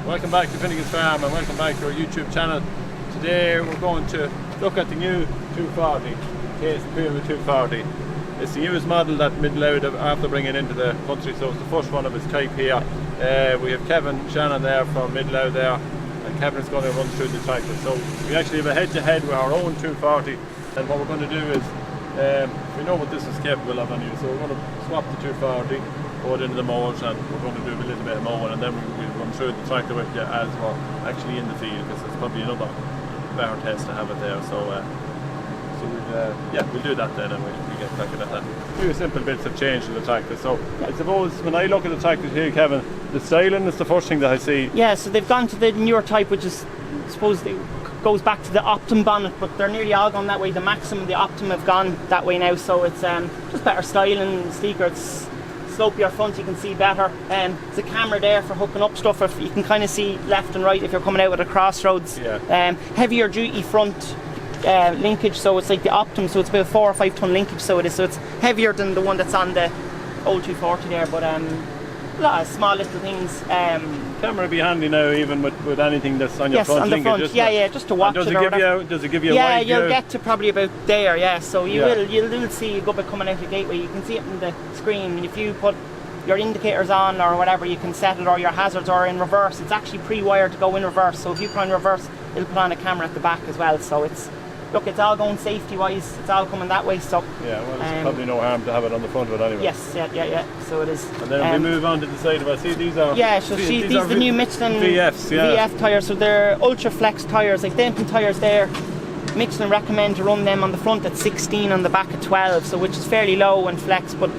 Welcome back to Finnegan's Farm and welcome back to our YouTube channel. Today we're going to look at the new 240, Case Puma 240. It's the newest model that Mid Louth after bringing into the country, so it's the first one of its type here. We have Kevin Shannon there from Mid Louth there, and Kevin is going to run through the tractor. So we actually have a head-to-head with our own 240, and what we're going to do is, we know what this is capable of on you, so we're going to swap the 240, go it into the mowers, and we're going to do a little bit of mowing, and then we'll run through the tractor with you as we're actually in the field, because it's probably another better test to have it there. So we'll do that then, and we'll get cracking at that. A few simple bits have changed in the tractor. So I suppose when I look at the tractor here, Kevin, the styling is the first thing that I see. Yeah, so they've gone to the newer type, which is, I suppose, it goes back to the Optim bonnet, but they're nearly all gone that way. The Maxim and the Optim have gone that way now, so it's just better styling, sleeker. It's slopier front, you can see better. There's a camera there for hooking up stuff. If you can kind of see left and right if you're coming out at a crossroads. Yeah. Heavier duty front linkage, so it's like the Optim, so it's about a 4 or 5 ton linkage, so it is. So it's heavier than the one that's on the old 240 there, but a lot of small little things. Camera would be handy now, even with anything that's on your front on the linkage. front. Yeah, just to watch does it. Does it give you a yeah, wide you'll view? get to probably about there. Yeah, so you'll see a good bit coming out the gateway. You can see it in the screen. If you put your indicators on or whatever, you can set it, or your hazards, or in reverse. It's actually pre-wired to go in reverse, so if you put on reverse, it'll put on a camera at the back as well. So it's all going safety wise, it's all coming that way. So yeah, well, there's probably no harm to have it on the front of it anyway. Yes, yeah, so it is. And then we move on to the side of it. See, these are these are the new Michelin VFs, VF tyres, so they're ultra flex tyres, like them tyres there. Michelin recommend to run them on the front at 16, on the back at 12, so which is fairly low and flex, but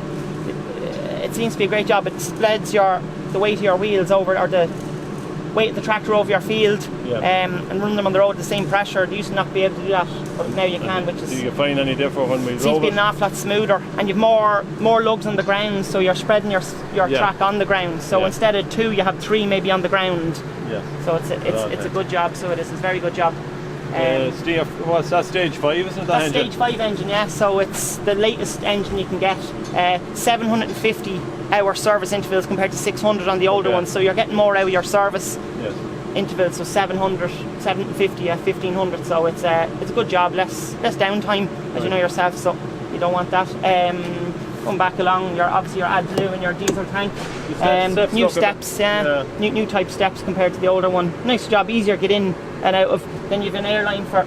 it seems to be a great job. It spreads the weight of your wheels over, or the weight of the tractor over your field, and run them on the road at the same pressure. You used to not be able to do that, but now you can, which is... Do you find any different when we roll it? Seems to be an awful lot smoother, and you've more lugs on the ground, so you're spreading your track on the ground. So instead of 2, you have 3 maybe on the ground. Yeah. So it's a good job. So it's a very good job. What's that, stage 5, isn't it? That's stage 5 engine, yeah. So it's the latest engine you can get. 750 hour service intervals compared to 600 on the older one. So you're getting more out of your service intervals. So 700, 750, 1500. So it's a good job. Less downtime, as you know yourself. So you don't want that. Come back along. Obviously your AdBlue and your diesel tank. New steps, new type steps compared to the older one. Nice job, easier to get in and out of. Then you've an airline for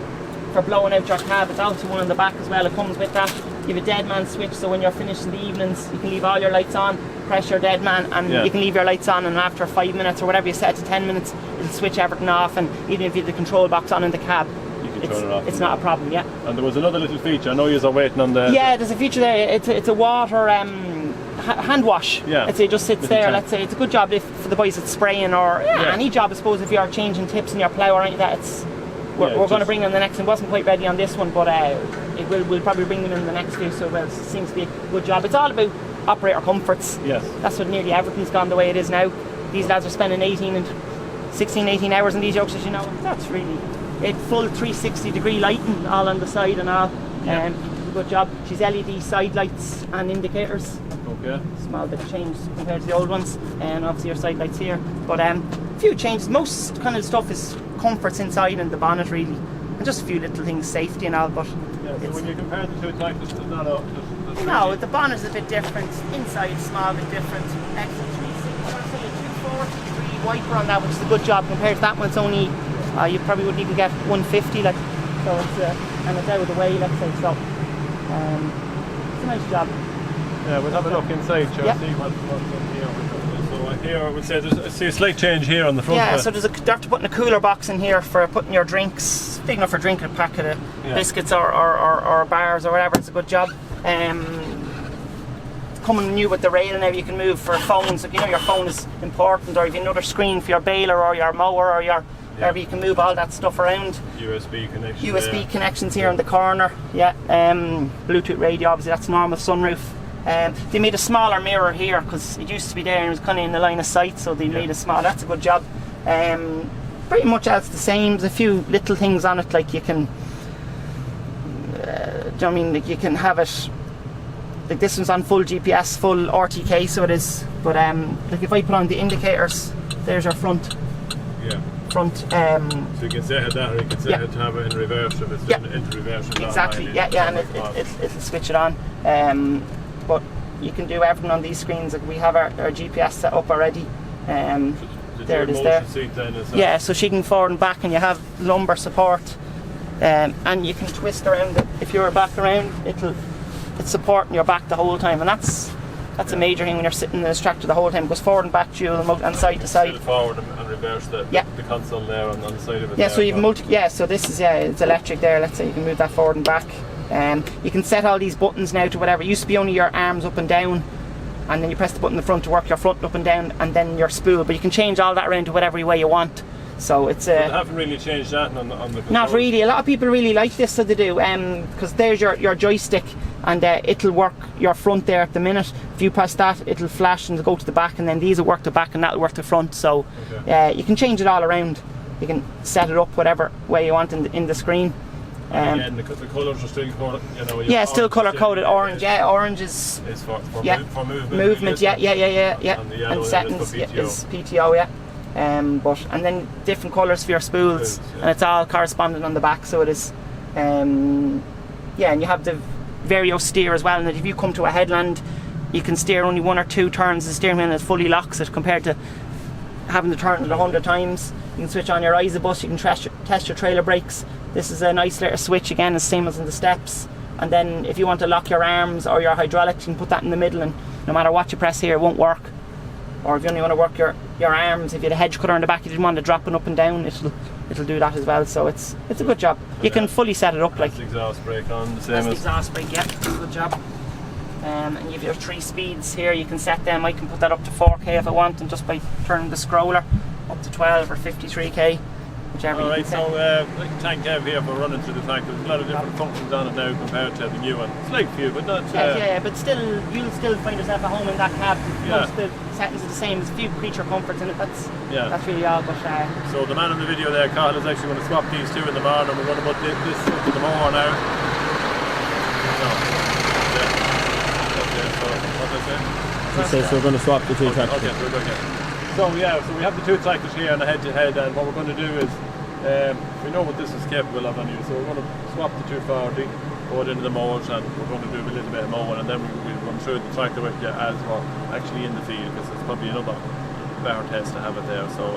blowing out your cab. It's also one on the back as well. It comes with that. You have a dead man switch, so when you're finished in the evenings, you can leave all your lights on, press your dead man, and you can leave your lights on, and after 5 minutes or whatever you set it to 10 minutes, it'll switch everything off, and even if you have the control box on in the cab, turn it off. It's not a problem, And there was another little feature. I know you're waiting on the... Yeah, there's a feature there. It's a water hand wash. Yeah. Let's say it just sits there. Let's say it's a good job for the boys that's spraying, or any job, I suppose, if you're changing tips in your plough or anything like that. We're going to bring them the next one. Wasn't quite ready on this one, but we'll probably bring them in the next few. So it seems to be a good job. It's all about operator comforts. Yes. That's what nearly everything's gone the way it is now. These lads are spending 16, 18 hours in these yokes, as you know. That's really full 360-degree lighting all on the side and all. Good job. She's LED side lights and indicators. Okay. Small bit of change compared to the old ones, and obviously your side lights here. But a few changes. Most kind of stuff is comforts inside and the bonnet really, and just a few little things, safety and all. But so when you compare the two tractors, there's not a... No, the bonnet's a bit different. Inside, small bit different. Extra 240-degree wiper on that, which is a good job compared to that one. It's only you probably wouldn't even get 150, like, so it's and it's out of the way, let's say. So it's a nice job. Yeah, we'll have a look inside, see what's in here. So here I would say I see a slight change here on the front. Yeah, so they're after putting a cooler box in here for putting your drinks, big enough for drinking a packet of biscuits or bars or whatever. It's a good job. Coming new with the rail now, you can move for phones. If you know your phone is important, or if you have another screen for your baler or your mower or your wherever, you can move all that stuff around. USB connections here in the corner. Yeah, Bluetooth radio, obviously that's normal. Sunroof. They made a smaller mirror here because it used to be there and it was kind of in the line of sight, so they made it small. That's a good job. Pretty much else the same. There's a few little things on it, like you can like you can have it, like this one's on full GPS, full RTK, so it is. But like if I put on the indicators, there's our front front. So you can set it that, or you can set it to have it in reverse if it's into reverse. Exactly. And it'll switch it on. But you can do everything on these screens. Like we have our GPS set up already. There it is there. Seat then, is yeah, so she can forward and back, and you have lumbar support, and you can twist around it. If you're back around, it's supporting your back the whole time, and that's a major thing when you're sitting in the tractor the whole time. It goes forward and back, dual remote, and side to side. Forward and reverse the console there on the side of it. Yeah, so you've so this is it's electric there. Let's say you can move that forward and back. You can set all these buttons now to whatever. It used to be only your arms up and down, and then you press the button in the front to work your front up and down, and then your spool. But you can change all that around to whatever way you want. So it's they haven't really changed that on the control. Not really. A lot of people really like this, so they do. Because there's your joystick, and it'll work your front there at the minute. If you press that, it'll flash and go to the back, and then these will work the back, and that'll work the front. So you can change it all around. You can set it up whatever way you want in the screen. Again, the colours are still still colour coded. Orange, orange is for movement. Yeah. And the yellow and settings is PTO, and then different colours for your spools, and it's all corresponding on the back. So it is, and you have the vario steer as well. And if you come to a headland, you can steer only 1 or 2 turns. The steering wheel fully locks it compared to having to turn it 100 times. You can switch on your Isabus. You can test your trailer brakes. This is a nice little switch, again, the same as in the steps. And then if you want to lock your arms or your hydraulics, you can put that in the middle, and no matter what you press here, it won't work. Or if you only want to work your arms, if you had a hedge cutter on the back, you didn't want to drop it up and down, it'll do that as well. So it's a good job. You can fully set it up like. That's the exhaust brake on the same. That's the exhaust brake, yeah. Good job. And you have your 3 speeds here. You can set them. I can put that up to 4K if I want, and just by turning the scroller up to 12 or 53K. Alright, so thank Kev here for running through the tractor. There's a lot of different functions on it now compared to the new one. Slight few, but not. But still, you'll still find yourself at home in that cab. Most of the settings are the same. There's a few creature comforts in it. That's really all. But so the man in the video there, Carl, is actually going to swap these two in the morning. We're going to put this into the mower now. So what did I say? He says we're going to swap the 2 tractors. Okay, we're good. So so we have the 2 tractors here on the head-to-head, and what we're going to do is we know what this is capable of on you, so we're going to swap the 240, go it into the mowers, and we're going to do a little bit of mowing, and then we'll run through the tractor with you as we're actually in the field, because it's probably another better test to have it there. So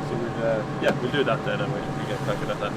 we'll do that then, and we'll get cracking at that.